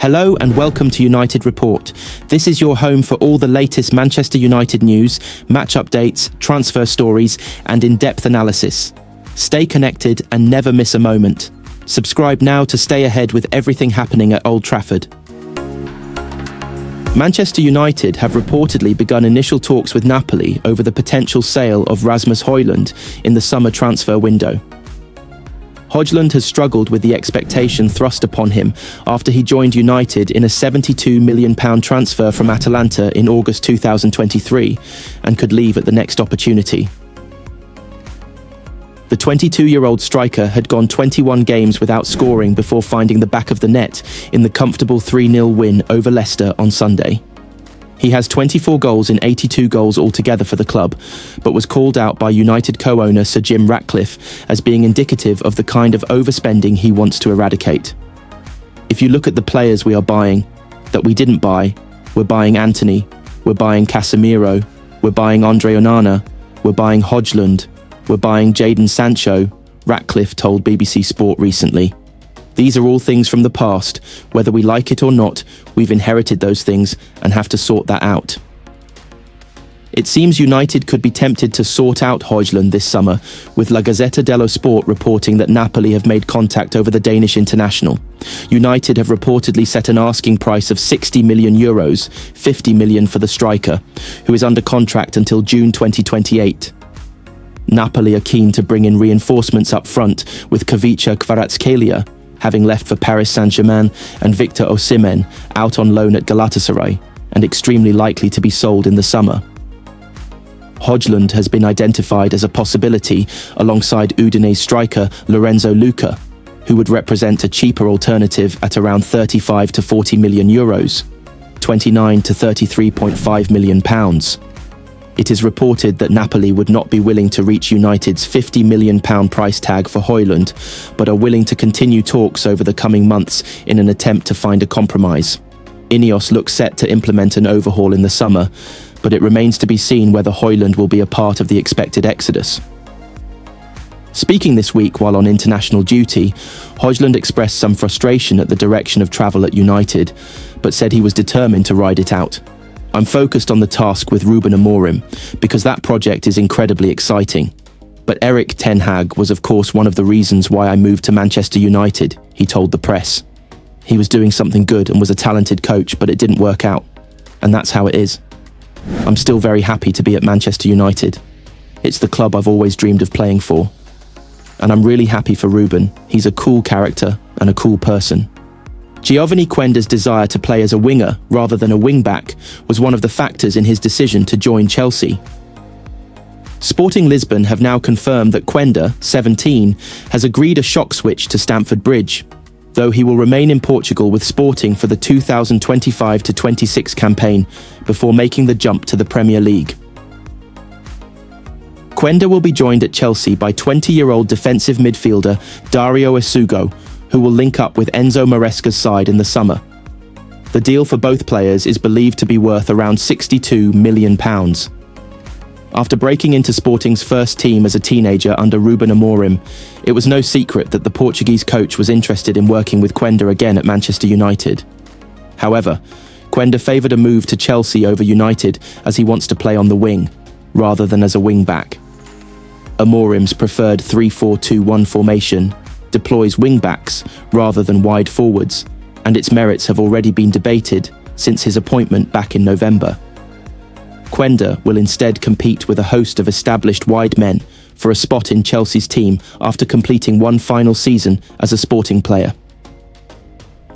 Hello and welcome to United Report. This is your home for all the latest Manchester United news, match updates, transfer stories, and in-depth analysis. Stay connected and never miss a moment. Subscribe now to stay ahead with everything happening at Old Trafford. Manchester United have reportedly begun initial talks with Napoli over the potential sale of Rasmus Højlund in the summer transfer window. Hojlund has struggled with the expectation thrust upon him after he joined United in a £72 million transfer from Atalanta in August 2023 and could leave at the next opportunity. The 22-year-old striker had gone 21 games without scoring before finding the back of the net in the comfortable 3-0 win over Leicester on Sunday. He has 24 goals in 82 goals altogether for the club, but was called out by United co-owner Sir Jim Ratcliffe as being indicative of the kind of overspending he wants to eradicate. If you look at the players we are buying, that we didn't buy, we're buying Antony, we're buying Casemiro, we're buying Andre Onana, we're buying Hojlund, we're buying Jadon Sancho, Ratcliffe told BBC Sport recently. These are all things from the past. Whether we like it or not, we've inherited those things and have to sort that out. It seems United could be tempted to sort out Hojlund this summer, with La Gazzetta dello Sport reporting that Napoli have made contact over the Danish international. United have reportedly set an asking price of €60 million, 50 million for the striker, who is under contract until June 2028. Napoli are keen to bring in reinforcements up front, with Kavica Kvaratskhelia having left for Paris Saint-Germain and Victor Osimhen out on loan at Galatasaray and extremely likely to be sold in the summer. Hojlund has been identified as a possibility alongside Udinese striker Lorenzo Luca, who would represent a cheaper alternative at around €35 to 40 million, 29 to 33.5 million pounds. It is reported that Napoli would not be willing to reach United's £50 million price tag for Højlund, but are willing to continue talks over the coming months in an attempt to find a compromise. Ineos looks set to implement an overhaul in the summer, but it remains to be seen whether Højlund will be a part of the expected exodus. Speaking this week while on international duty, Højlund expressed some frustration at the direction of travel at United, but said he was determined to ride it out. I'm focused on the task with Ruben Amorim, because that project is incredibly exciting. But Erik Ten Hag was of course one of the reasons why I moved to Manchester United, he told the press. He was doing something good and was a talented coach, but it didn't work out. And that's how it is. I'm still very happy to be at Manchester United. It's the club I've always dreamed of playing for. And I'm really happy for Ruben. He's a cool character and a cool person. Giovanni Quenda's desire to play as a winger rather than a wing-back was one of the factors in his decision to join Chelsea. Sporting Lisbon have now confirmed that Quenda, 17, has agreed a shock switch to Stamford Bridge, though he will remain in Portugal with Sporting for the 2025-26 campaign before making the jump to the Premier League. Quenda will be joined at Chelsea by 20-year-old defensive midfielder Dario Isugo, who will link up with Enzo Maresca's side in the summer. The deal for both players is believed to be worth around £62 million. After breaking into Sporting's first team as a teenager under Ruben Amorim, it was no secret that the Portuguese coach was interested in working with Quenda again at Manchester United. However, Quenda favoured a move to Chelsea over United as he wants to play on the wing, rather than as a wing-back. Amorim's preferred 3-4-2-1 formation deploys wing-backs rather than wide forwards, and its merits have already been debated since his appointment back in November. Quenda will instead compete with a host of established wide men for a spot in Chelsea's team after completing one final season as a Sporting player.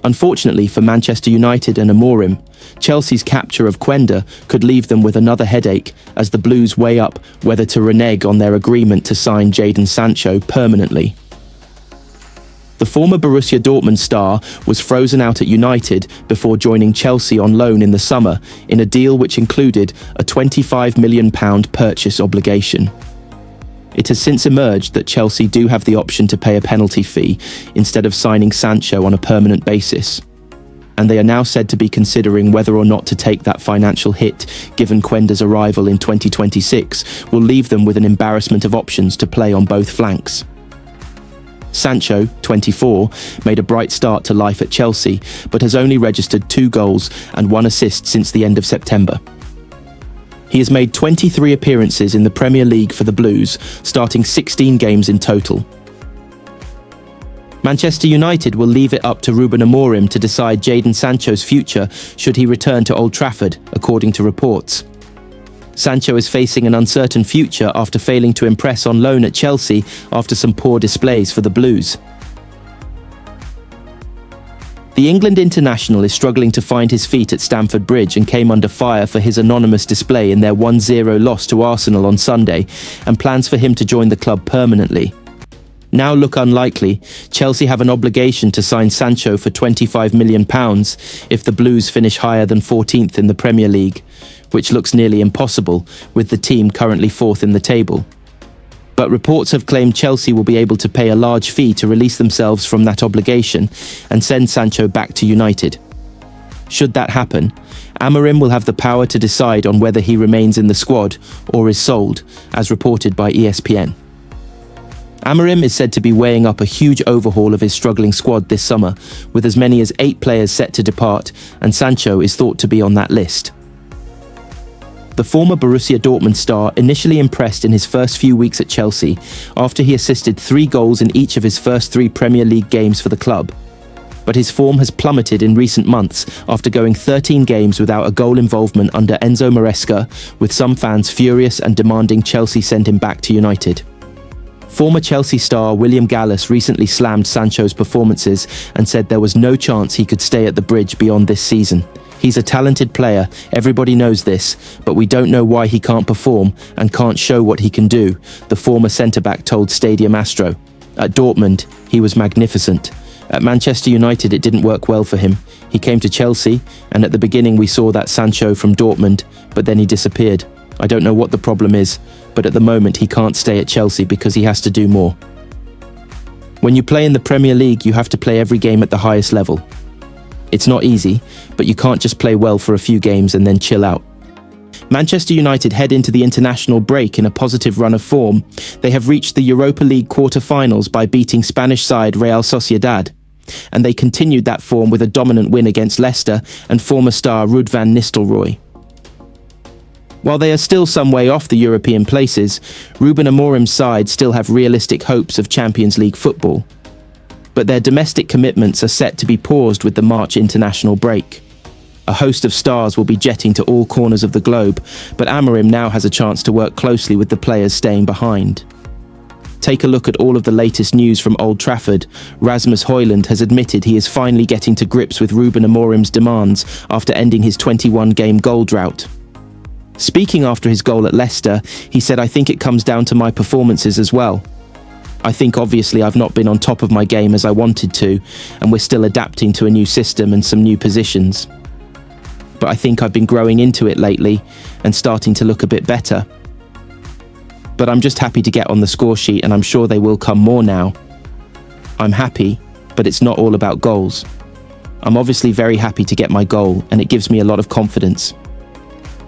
Unfortunately for Manchester United and Amorim, Chelsea's capture of Quenda could leave them with another headache as the Blues weigh up whether to renege on their agreement to sign Jadon Sancho permanently. The former Borussia Dortmund star was frozen out at United before joining Chelsea on loan in the summer in a deal which included a £25 million purchase obligation. It has since emerged that Chelsea do have the option to pay a penalty fee instead of signing Sancho on a permanent basis. And they are now said to be considering whether or not to take that financial hit, given Quenda's arrival in 2026 will leave them with an embarrassment of options to play on both flanks. Sancho, 24, made a bright start to life at Chelsea, but has only registered 2 goals and 1 assist since the end of September. He has made 23 appearances in the Premier League for the Blues, starting 16 games in total. Manchester United will leave it up to Ruben Amorim to decide Jadon Sancho's future should he return to Old Trafford, according to reports. Sancho is facing an uncertain future after failing to impress on loan at Chelsea after some poor displays for the Blues. The England international is struggling to find his feet at Stamford Bridge and came under fire for his anonymous display in their 1-0 loss to Arsenal on Sunday, and plans for him to join the club permanently now look unlikely. Chelsea have an obligation to sign Sancho for £25 million if the Blues finish higher than 14th in the Premier League, which looks nearly impossible with the team currently 4th in the table. But reports have claimed Chelsea will be able to pay a large fee to release themselves from that obligation and send Sancho back to United. Should that happen, Amorim will have the power to decide on whether he remains in the squad or is sold, as reported by ESPN. Amorim is said to be weighing up a huge overhaul of his struggling squad this summer, with as many as 8 players set to depart, and Sancho is thought to be on that list. The former Borussia Dortmund star initially impressed in his first few weeks at Chelsea after he assisted 3 goals in each of his first 3 Premier League games for the club. But his form has plummeted in recent months after going 13 games without a goal involvement under Enzo Maresca, with some fans furious and demanding Chelsea send him back to United. Former Chelsea star William Gallas recently slammed Sancho's performances and said there was no chance he could stay at the Bridge beyond this season. He's a talented player, everybody knows this, but we don't know why he can't perform and can't show what he can do, the former centre-back told Stadium Astro. At Dortmund, he was magnificent. At Manchester United, it didn't work well for him. He came to Chelsea, and at the beginning we saw that Sancho from Dortmund, but then he disappeared. I don't know what the problem is, but at the moment he can't stay at Chelsea because he has to do more. When you play in the Premier League, you have to play every game at the highest level. It's not easy, but you can't just play well for a few games and then chill out. Manchester United head into the international break in a positive run of form. They have reached the Europa League quarter-finals by beating Spanish side Real Sociedad, and they continued that form with a dominant win against Leicester and former star Ruud van Nistelrooy. While they are still some way off the European places, Ruben Amorim's side still have realistic hopes of Champions League football. But their domestic commitments are set to be paused with the March international break. A host of stars will be jetting to all corners of the globe, but Amorim now has a chance to work closely with the players staying behind. Take a look at all of the latest news from Old Trafford. Rasmus Højlund has admitted he is finally getting to grips with Ruben Amorim's demands after ending his 21-game goal drought. Speaking after his goal at Leicester, he said, "I think it comes down to my performances as well. I think obviously I've not been on top of my game as I wanted to, and we're still adapting to a new system and some new positions. But I think I've been growing into it lately and starting to look a bit better. But I'm just happy to get on the score sheet, and I'm sure they will come more now. I'm happy, but it's not all about goals. I'm obviously very happy to get my goal, and it gives me a lot of confidence.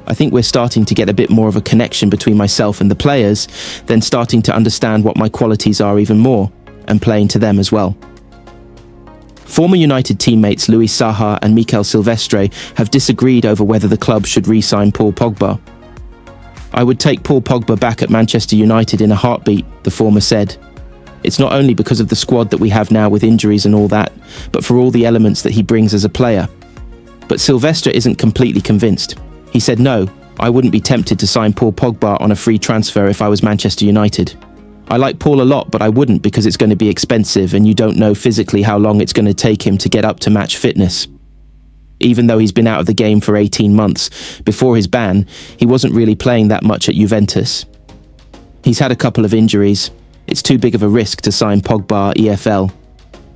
I think we're starting to get a bit more of a connection between myself and the players, then starting to understand what my qualities are even more, and playing to them as well." Former United teammates Luis Saha and Mikel Silvestre have disagreed over whether the club should re-sign Paul Pogba. "I would take Paul Pogba back at Manchester United in a heartbeat," the former said. "It's not only because of the squad that we have now with injuries and all that, but for all the elements that he brings as a player." But Silvestre isn't completely convinced. He said, "No, I wouldn't be tempted to sign Paul Pogba on a free transfer if I was Manchester United. I like Paul a lot, but I wouldn't because it's going to be expensive and you don't know physically how long it's going to take him to get up to match fitness. Even though he's been out of the game for 18 months, before his ban, he wasn't really playing that much at Juventus. He's had a couple of injuries. It's too big of a risk to sign Pogba EFL."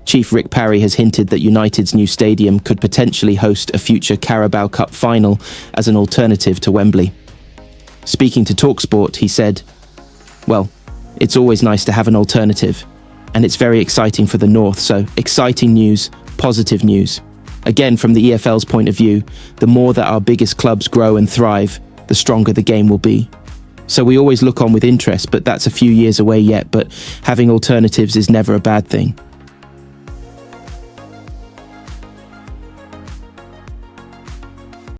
Chief Rick Parry has hinted that United's new stadium could potentially host a future Carabao Cup final as an alternative to Wembley. Speaking to TalkSport, he said, "Well, it's always nice to have an alternative, and it's very exciting for the North, so exciting news, positive news. Again, from the EFL's point of view, the more that our biggest clubs grow and thrive, the stronger the game will be." So we always look on with interest, but that's a few years away yet, but having alternatives is never a bad thing.